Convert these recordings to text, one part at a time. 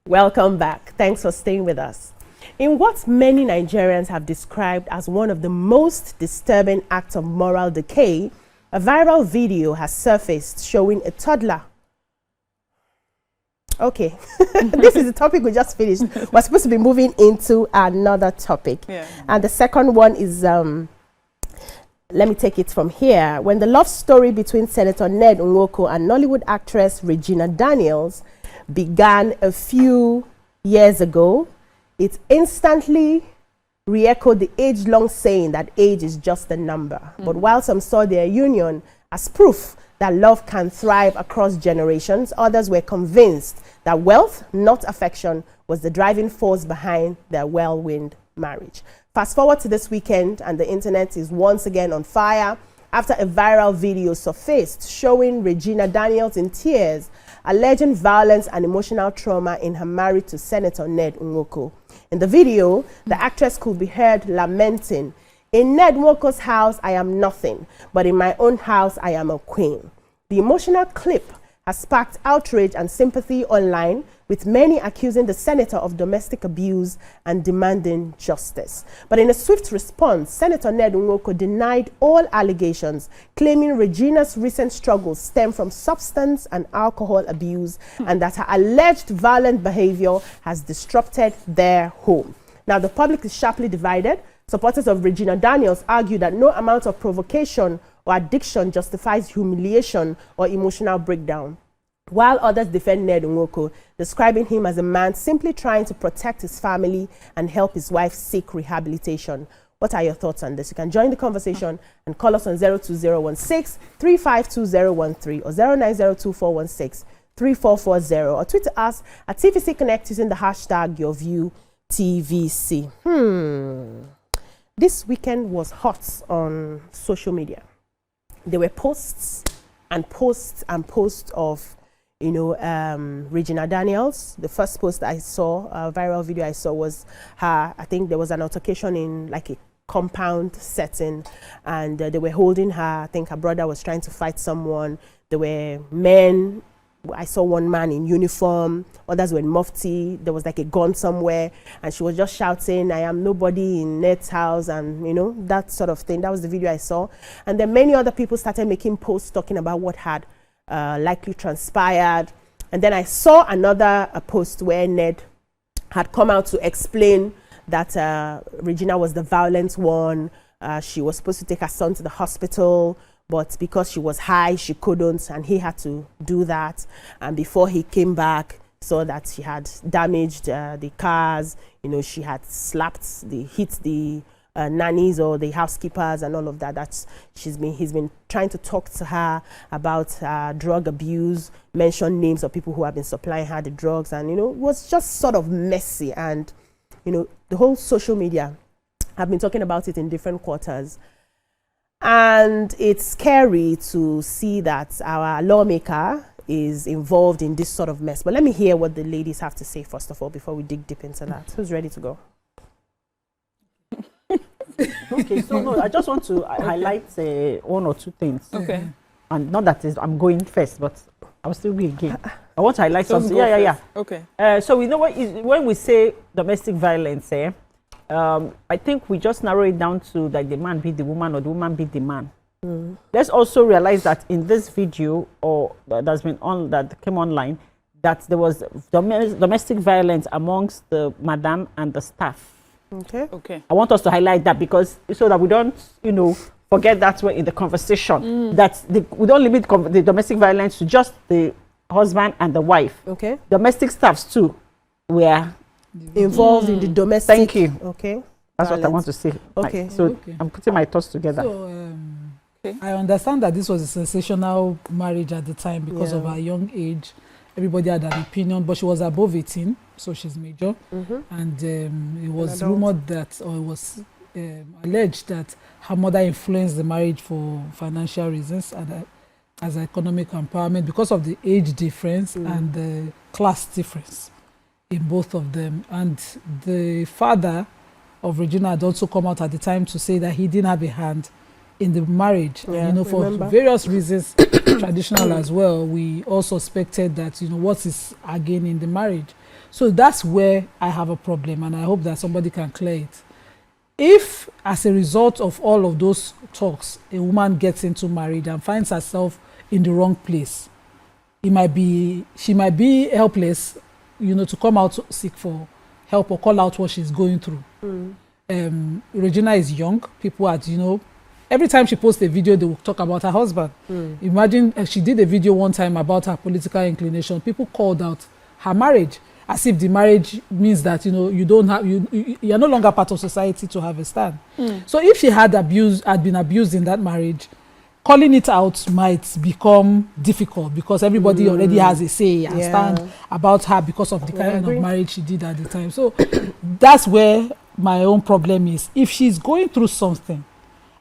Welcome back. Thanks for staying with us. In what many Nigerians have described as one of the most disturbing acts of moral decay, a viral video has surfaced showing a toddler. Okay, this is the topic we just finished. We're supposed to be moving into another topic. Yeah. And the second one is, let me take it from here. When the love story between Senator Ned Nwoko and Nollywood actress Regina Daniels began a few years ago, it instantly re-echoed the age-long saying that age is just a number. But while some saw their union as proof that love can thrive across generations, others were convinced that wealth, not affection, was the driving force behind their whirlwind marriage. Fast forward to this weekend, and the internet is once again on fire after a viral video surfaced showing Regina Daniels in tears, alleging violence and emotional trauma in her marriage to Senator Ned Nwoko. In the video, the actress could be heard lamenting, "In Ned Nwoko's house, I am nothing, but in my own house, I am a queen." The emotional clip has sparked outrage and sympathy online, with many accusing the senator of domestic abuse and demanding justice. But in a swift response, Senator Ned Nwoko denied all allegations, claiming Regina's recent struggles stem from substance and alcohol abuse and that her alleged violent behavior has disrupted their home. Now, the public is sharply divided. Supporters of Regina Daniels argue that no amount of provocation or addiction justifies humiliation or emotional breakdown, while others defend Ned Nwoko, describing him as a man simply trying to protect his family and help his wife seek rehabilitation. What are your thoughts on this? You can join the conversation and call us on 02016 352013 or 0902416 3440, or tweet us at TVC Connect using the hashtag YourViewTVC. This weekend was hot on social media. There were posts and posts and posts of, Regina Daniels. The first post I saw, a viral video I saw, was her. I think there was an altercation in like a compound setting, and they were holding her. I think her brother was trying to fight someone. There were men. I saw one man in uniform, others were in mufti. There was like a gun somewhere, and she was just shouting, "I am nobody in Ned's house," and that sort of thing. That was the video I saw. And then many other people started making posts talking about what had likely transpired. And then I saw another post where Ned had come out to explain that Regina was the violent one. She was supposed to take her son to the hospital, but because she was high, she couldn't, and he had to do that. And before he came back, saw that she had damaged the cars. She had hit the nannies or the housekeepers and all of that. He's been trying to talk to her about drug abuse, mention names of people who have been supplying her the drugs, and it was just sort of messy. And the whole social media have been talking about it in different quarters. And it's scary to see that our lawmaker is involved in this sort of mess. But let me hear what the ladies have to say first of all before we dig deep into that. Who's ready to go? Okay, so no, I just want to highlight one or two things. Okay. And not that I'm going first, but I'll still be again. I want to highlight something. Yeah. Okay. So we know when we say domestic violence, I think we just narrow it down to like the man beat the woman or the woman beat the man. Let's also realize that in this video that came online, that there was domestic violence amongst the madam and the staff. Okay. I want us to highlight that because so that we don't, forget that way in the conversation. That we don't limit the domestic violence to just the husband and the wife. Okay. Domestic staffs too were involved in the domestic. Thank you. Okay. That's what I want to say. Okay. So I'm putting my thoughts together. So I understand that this was a sensational marriage at the time because of her young age. Everybody had an opinion, but she was above 18, so she's major. And it was rumored that, or it was alleged that her mother influenced the marriage for financial reasons and as economic empowerment because of the age difference and the class difference in both of them. And the father of Regina had also come out at the time to say that he didn't have a hand in the marriage. And, for various reasons, traditional as well, we all suspected that, what is again in the marriage. So that's where I have a problem, and I hope that somebody can clear it. If, as a result of all of those talks, a woman gets into marriage and finds herself in the wrong place, she might be helpless, to come out to seek for help or call out what she's going through. Regina is young. People every time she posts a video, they will talk about her husband. Imagine she did a video one time about her political inclination. People called out her marriage, as if the marriage means that you're no longer part of society to have a stand. So if she had been abused in that marriage, calling it out might become difficult because everybody already has a say and stand about her because of the kind of marriage she did at the time. So that's where my own problem is. If she's going through something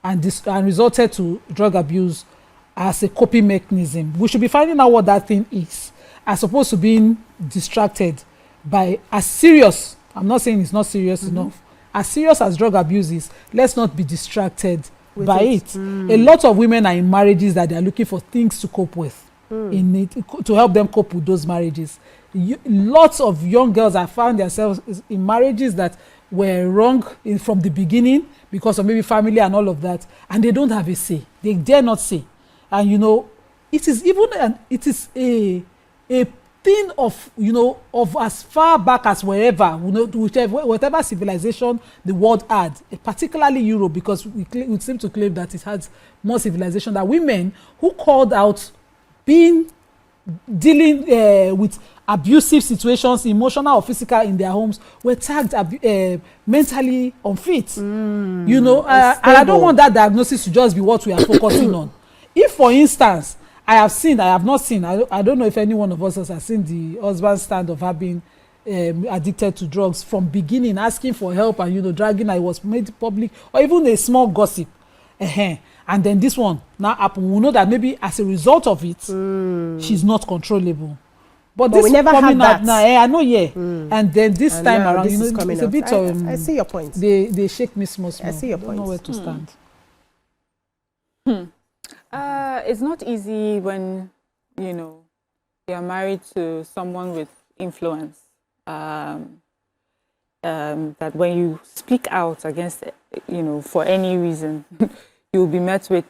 and resulted to drug abuse as a coping mechanism, we should be finding out what that thing is, as opposed to being distracted by as serious, I'm not saying it's not serious enough, as serious as drug abuse is, let's not be distracted by it. A lot of women are in marriages that they are looking for things to cope with, to help them cope with those marriages. Lots of young girls have found themselves in marriages that were wrong from the beginning because of maybe family and all of that, and they don't have a say. They dare not say. And it is a thing of of as far back as wherever, whatever civilization the world had, particularly Europe, because we seem to claim that it has more civilization, that women who called out dealing with abusive situations, emotional or physical, in their homes, were tagged mentally unfit. And I don't want that diagnosis to just be what we are focusing on. If, for instance, I have not seen, I don't know if any one of us has seen the husband's stand of her being addicted to drugs from beginning, asking for help and dragging her, it was made public, or even a small gossip. And then this one now happened. We know that maybe as a result of it, she's not controllable. But this we never had that. Now, I know, and then this time around, it's a bit I see your point. They shake me small. I see your point. point. I don't know where to stand. It's not easy when you're married to someone with influence. That when you speak out against for any reason, you'll be met with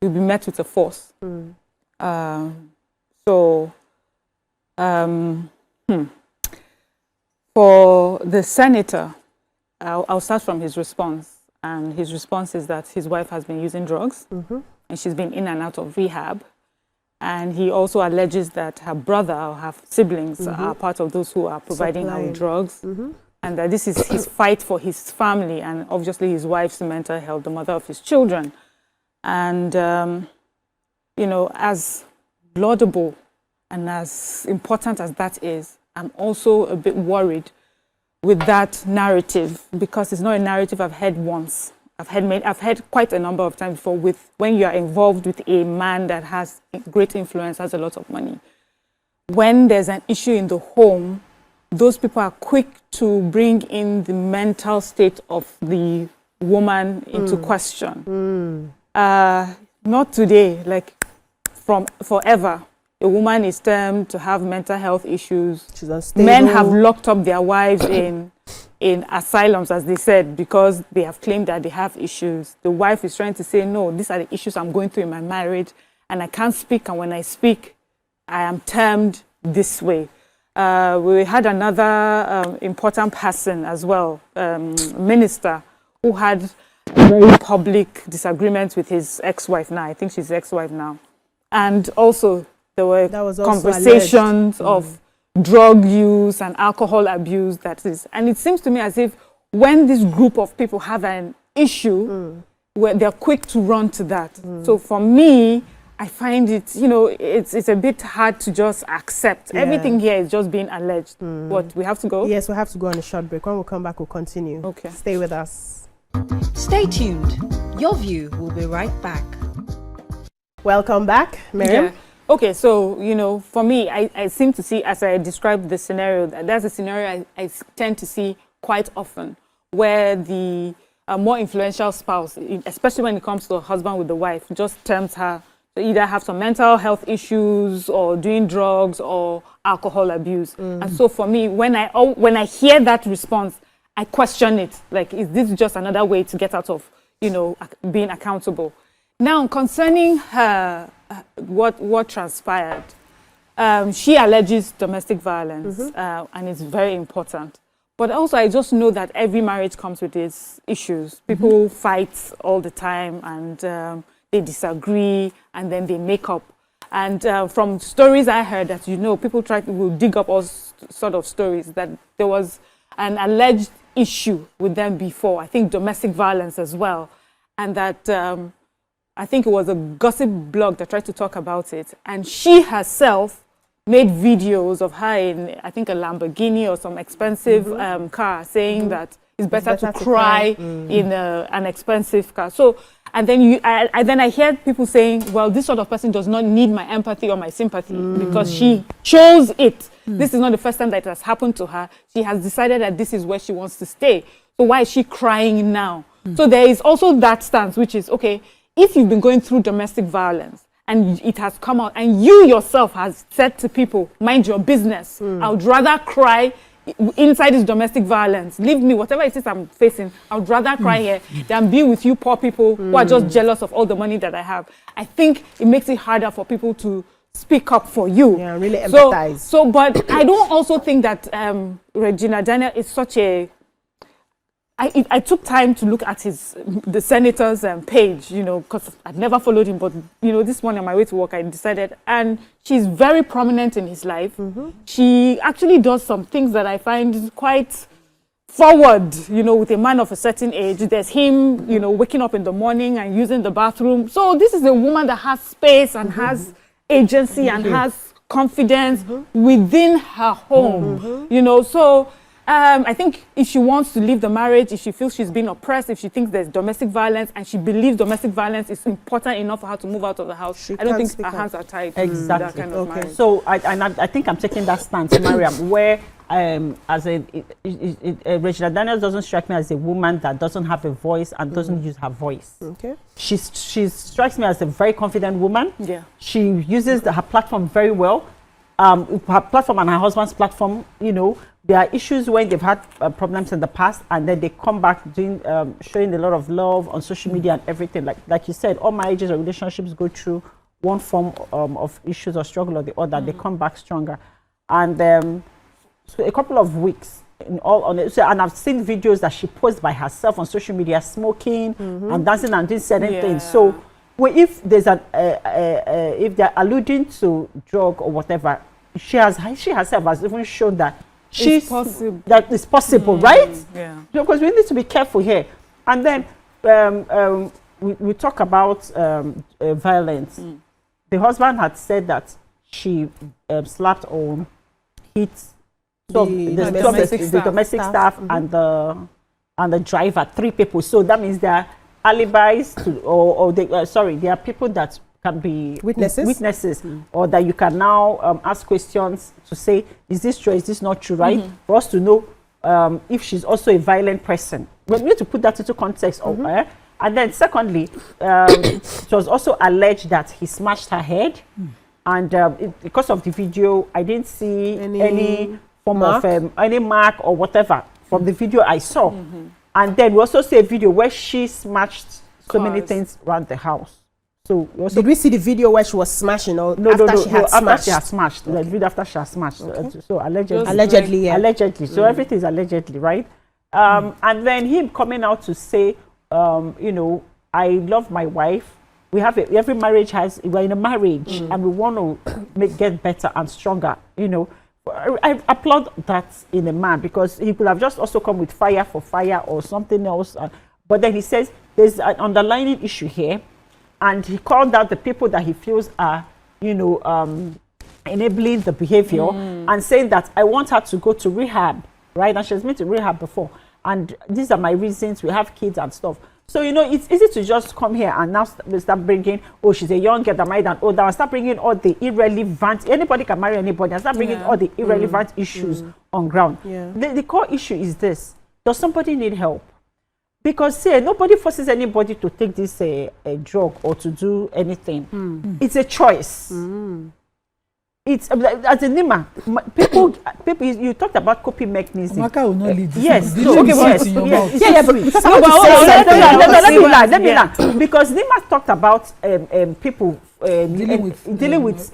a force. For the senator, I'll start from his response. And his response is that his wife has been using drugs, and she's been in and out of rehab. And he also alleges that her brother or her siblings are part of those who are providing her with drugs. And that this is his fight for his family and obviously his wife's mental health, the mother of his children. And, as laudable and as important as that is, I'm also a bit worried with that narrative, because it's not a narrative I've heard once. I've heard quite a number of times before, when you are involved with a man that has great influence, has a lot of money. When there's an issue in the home, those people are quick to bring in the mental state of the woman into question. Not today, like from forever. A woman is termed to have mental health issues. She's unstable. Men have locked up their wives in asylums, as they said, because they have claimed that they have issues. The wife is trying to say, no, these are the issues I'm going through in my marriage, and I can't speak, and when I speak, I am termed this way. We had another important person as well, minister, who had a very public disagreement with his ex-wife now. I think she's ex-wife now. And also, there were conversations of drug use and alcohol abuse. And it seems to me as if when this group of people have an issue, where they're quick to run to that. So for me, I find it, it's a bit hard to just accept. Everything here is just being alleged. What, we have to go? Yes, we have to go on a short break. When we come back, we'll continue. Okay. Stay with us. Stay tuned. Your View will be right back. Welcome back, Miriam. Yeah. Okay, so, for me, I seem to see, as I described the scenario, that's a scenario I tend to see quite often, where the more influential spouse, especially when it comes to a husband with the wife, just terms her, either have some mental health issues or doing drugs or alcohol abuse. And so for me, when I hear that response, I question it. Like, is this just another way to get out of, being accountable? Now, concerning her, what transpired, she alleges domestic violence, and it's very important. But also, I just know that every marriage comes with its issues. People fight all the time, and they disagree, and then they make up. And from stories I heard that, people will dig up all sort of stories that there was an alleged issue with them before. I think domestic violence as well. And that I think it was a gossip blog that tried to talk about it. And she herself made videos of her in, I think, a Lamborghini or some expensive car, saying that it's better to cry in an expensive car. So, and then I hear people saying, well, this sort of person does not need my empathy or my sympathy because she chose it. This is not the first time that it has happened to her. She has decided that this is where she wants to stay. So why is she crying now? So there is also that stance, which is, okay, if you've been going through domestic violence and it has come out and you yourself has said to people, mind your business, I would rather cry inside this domestic violence. Leave me, whatever it is I'm facing, I would rather cry here than be with you poor people who are just jealous of all the money that I have. I think it makes it harder for people to speak up for you. Yeah, really empathize. But I don't also think that Regina Daniel is such a... I took time to look at the senator's page, because I'd never followed him, but, this morning on my way to work, I decided, and she's very prominent in his life. She actually does some things that I find quite forward, with a man of a certain age. There's him, waking up in the morning and using the bathroom. So this is a woman that has space and has agency and has confidence within her home, so... I think if she wants to leave the marriage, if she feels she's being oppressed, if she thinks there's domestic violence and she believes domestic violence is important enough for her to move out of the house, I don't think her hands are tied. Exactly. That kind of marriage. So I think I'm taking that stance, Mariam, where Regina Daniels doesn't strike me as a woman that doesn't have a voice and doesn't use her voice. Okay. She strikes me as a very confident woman. Yeah. She uses her platform very well. Her platform and her husband's platform, there are issues when they've had problems in the past, and then they come back doing showing a lot of love on social media and everything. Like you said, all marriages or relationships go through one form of issues or struggle or the other. They come back stronger. And so a couple of weeks in all on it. So, and I've seen videos that she posts by herself on social media, smoking and dancing and doing certain things. So, if there's if they're alluding to drug or whatever, she herself has even shown that it's possible, right? Yeah. Because we need to be careful here. And then we talk about violence. The husband had said that she slapped or hit the domestic staff and the driver, 3 people. So that means there are alibis there are people that can be witnesses or that you can now ask questions to say, is this true, is this not true, right? For us to know if she's also a violent person. We need to put that into context. And then secondly, it was also alleged that he smashed her head. And because of the video, I didn't see any form of any mark or whatever from the video I saw. And then we also see a video where she smashed so many things around the house. So did we see the video where she was smashing after she had smashed? The video after she had smashed. So allegedly. So everything is allegedly, right? And then him coming out to say, I love my wife. We have every marriage we're in a marriage and we want to get better and stronger. I applaud that in a man, because he could have just also come with fire for fire or something else. But then he says there's an underlying issue here. And he called out the people that he feels are, enabling the behavior and saying that I want her to go to rehab, right? And she's been to rehab before. And these are my reasons. We have kids and stuff. So, it's easy to just come here and now start bringing, she's a young girl that married an older, and start bringing all the irrelevant, anybody can marry anybody, and start bringing all the irrelevant issues on ground. The core issue is this. Does somebody need help? Because see, nobody forces anybody to take this a drug or to do anything. It's a choice. It's as a Nima, people. You talked about coping mechanism. Amaka will not lead this. Yes. No, Yes. Let me learn. Because Nima talked about people dealing with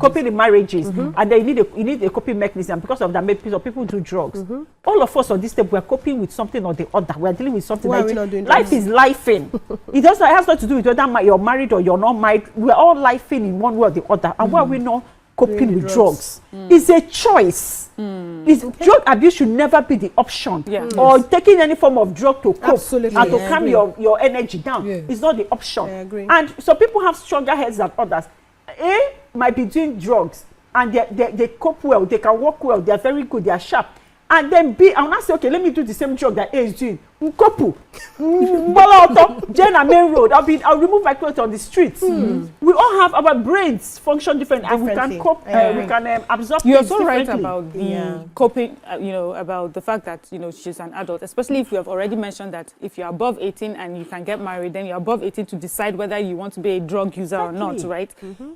coping in marriages, and they you need a coping mechanism. Because of that, maybe people do drugs. All of us on this step, we are coping with something or the other. We are dealing with something. Why are we not doing life is lifing. It has not to do with whether you're married or you're not married. We're all lifing in one way or the other. And why are we not coping with drugs? It's a choice. Drug abuse should never be the option. Or taking any form of drug to cope and to calm your energy down. It's not the option. I agree. And so people have stronger heads than others. A might be doing drugs and they cope well, they can work well, they are very good, they are sharp. And then B, I will not say, okay, let me do the same drug that A is doing. Couple, Jen and main road. I'll remove my clothes on the streets. We all have our brains function different, and we can cope. We can absorb. You're so right about the coping. About the fact that she's an adult, especially if you have already mentioned that if you're above 18 and you can get married, then you're above 18 to decide whether you want to be a drug user or not, right?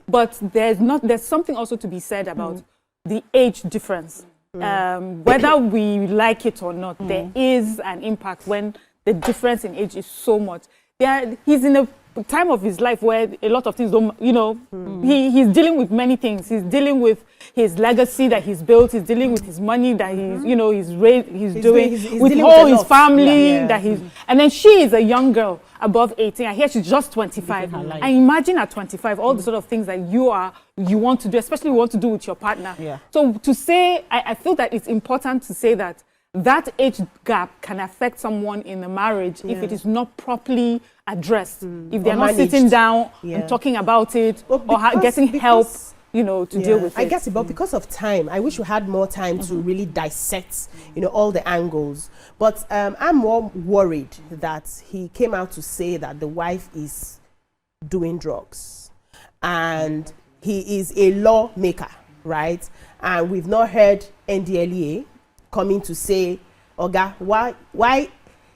But there's something also to be said about the age difference. Whether we like it or not, there is an impact when the difference in age is so much. He's in a time of his life where a lot of things don't, he's dealing with many things. He's dealing with his legacy that he's built. He's dealing with his money that he's raised. He's with all his family that he's. And then she is a young girl above 18. I hear she's just 25. And imagine at 25 all the sort of things that you want to do, especially you want to do with your partner. So to say, I feel that it's important to say that age gap can affect someone in a marriage if it is not properly addressed, if they're not sitting down and talking about it or getting help, to deal with it. I guess, but because of time, I wish we had more time to really dissect, all the angles. But I'm more worried that he came out to say that the wife is doing drugs and he is a lawmaker, right? And we've not heard NDLEA coming to say, Oga, why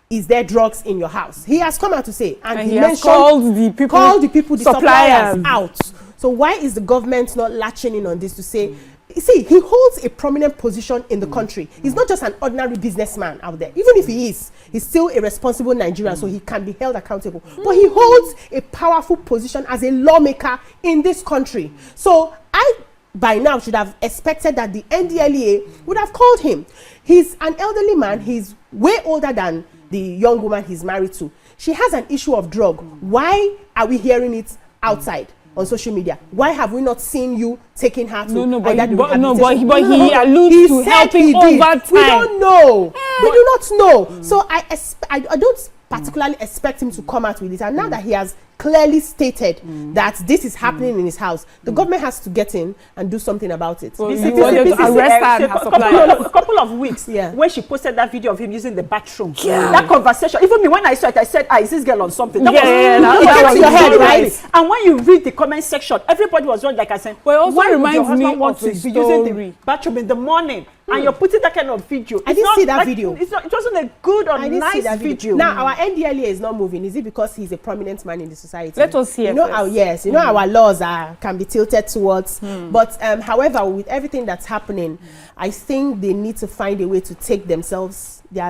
is there drugs in your house? He has come out to say, and he mentioned called the people, the suppliers out. So why is the government not latching in on this to say, see, he holds a prominent position in the country. He's not just an ordinary businessman out there. Even if he is, he's still a responsible Nigerian, so he can be held accountable. But he holds a powerful position as a lawmaker in this country. So I, by now, should have expected that the NDLEA would have called him. He's an elderly man. He's way older than the young woman he's married to. She has an issue of drug. Why are we hearing it outside on social media? Why have we not seen you taking her to but he alludes to helping over time. We don't know. We do not know. So I don't particularly expect him to come out with it. And now that he has clearly stated that this is happening in his house, the government has to get in and do something about it. Well, a couple of weeks when she posted that video of him using the bathroom, that conversation, even me, when I saw it, I said, is this girl on something? That was your head, right? And when you read the comment section, everybody was wrong, like I said, well, it also reminds me of the story. Using the bathroom in the morning, and you're putting that kind of video. I didn't see that video. It wasn't a good or nice video. Now, our NDLEA is not moving. Is it because he's a prominent man in the society? Let us hear first. Our laws can be tilted towards. But however, with everything that's happening, I think they need to find a way to take their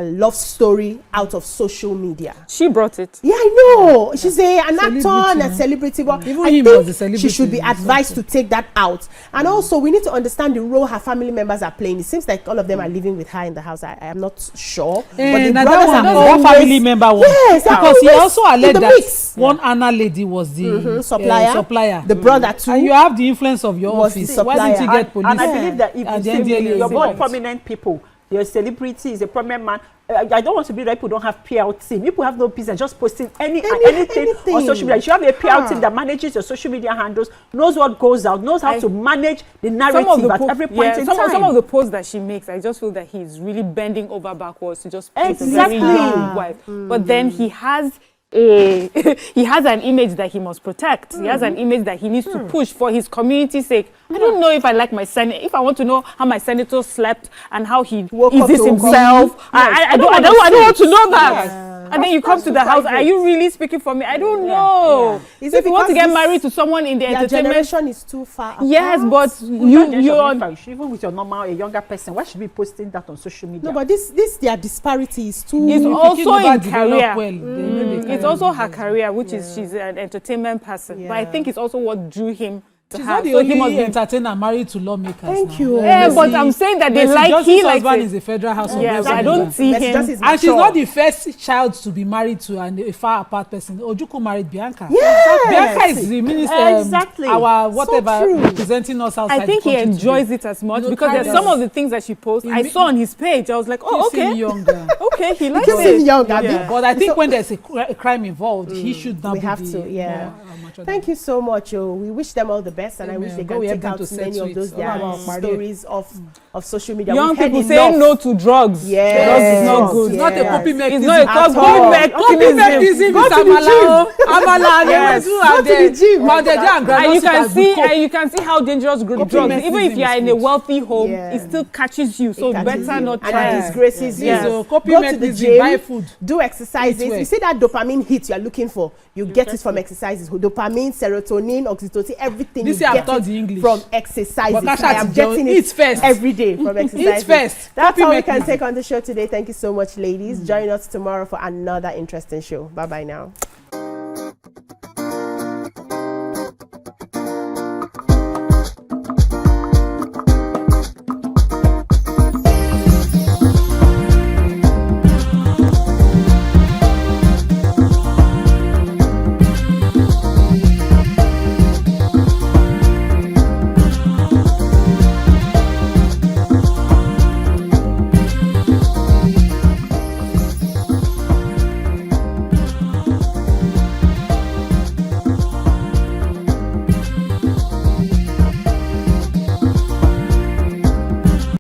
love story out of social media. She brought it. Yeah, I know. She's an actor and a celebrity, but I think she should be advised to take that out. And also, we need to understand the role her family members are playing. It seems like all of them are living with her in the house. I am not sure. But the brothers are always... One family member was. Yes, because he also alleged that one Anna lady was the supplier. The brother too. And you have the influence of your office. Why didn't you get police? And I believe that if you're both prominent people, your celebrity is a prominent man. I don't want to be that people don't have PR team. People have no business just posting anything on social media. You should have a PR team that manages your social media handles, knows what goes out, knows how to manage the narrative at every point in time. Some of the posts that she makes, I just feel that he's really bending over backwards to just put a very young wife. But then he has an image that he must protect. He has an image that he needs to push for his community's sake. I don't know if I like my senator. If I want to know how my senator slept and how he is this himself, I don't want to know that. And then you come to the house. Are you really speaking for me? I don't know. Is So it if you want to because get married to someone in the their entertainment, generation is too far apart? yes, but You're you're even with your normal, a younger person, why should be posting that on social media? No, but this their disparity is too. It's If also you never in develop career. well, then maybe It's career also will her be career, which is she's an entertainment person. But I Yeah. think it's also what drew him to She's her. not the So he must only be. entertainer married to lawmakers. Thank now. you. Yeah, Mercy- but I'm saying that they Mercy like Justin's he likes husband it. is a federal house of Yeah, but I representatives. don't see Mercy him. Justice is And she's mature. not the first child to be married to a far apart person. Ojuku married Bianca. Yes. Bianca is the minister, Exactly. our whatever, true. representing us outside. I think the he country enjoys today. it as much You know, because there's kind some of- of the things that she posts. He I ma- saw on his page. I was like, oh, Keeps him okay. younger. Okay, he likes Keeps it. him young, Abi. Yeah. But I think So- when there's a crime involved, he should not We be have the to, yeah. more, mature Thank you so much. We wish them all the best, and I wish Amen. they God can will help take them out to many settle of it. those their Ọlọ́run stories of social media. Young We've heard people enough. saying no to drugs. Yes. Drugs is not good. It's not a Yes. copy mechanism. It's not a At copy all. mechanism. mechanism Go is to the Amala. Amala, Yes. they will do Go and to the then gym. pounded yam and And you groundnut can soup see, and good and you can see how dangerous drugs. Even if mechanism you are is in a good. wealthy home, Yeah. it still catches you. So It catches better you. not And try. it disgraces coke. you. Yes. So copy Go to the mechanism, gym, buy food. do exercises. Eat well. You see that dopamine hit you are looking for. You get it from exercises. Dopamine, serotonin, oxytocin, everything. This you year I've get taught it the English. from exercises. Wakasha I am Tijon, getting it eat first. every day from exercises. first. That's Copy all we can mechanism. take on the show today. Thank you so much, ladies. Join us tomorrow for another interesting show. Bye bye now.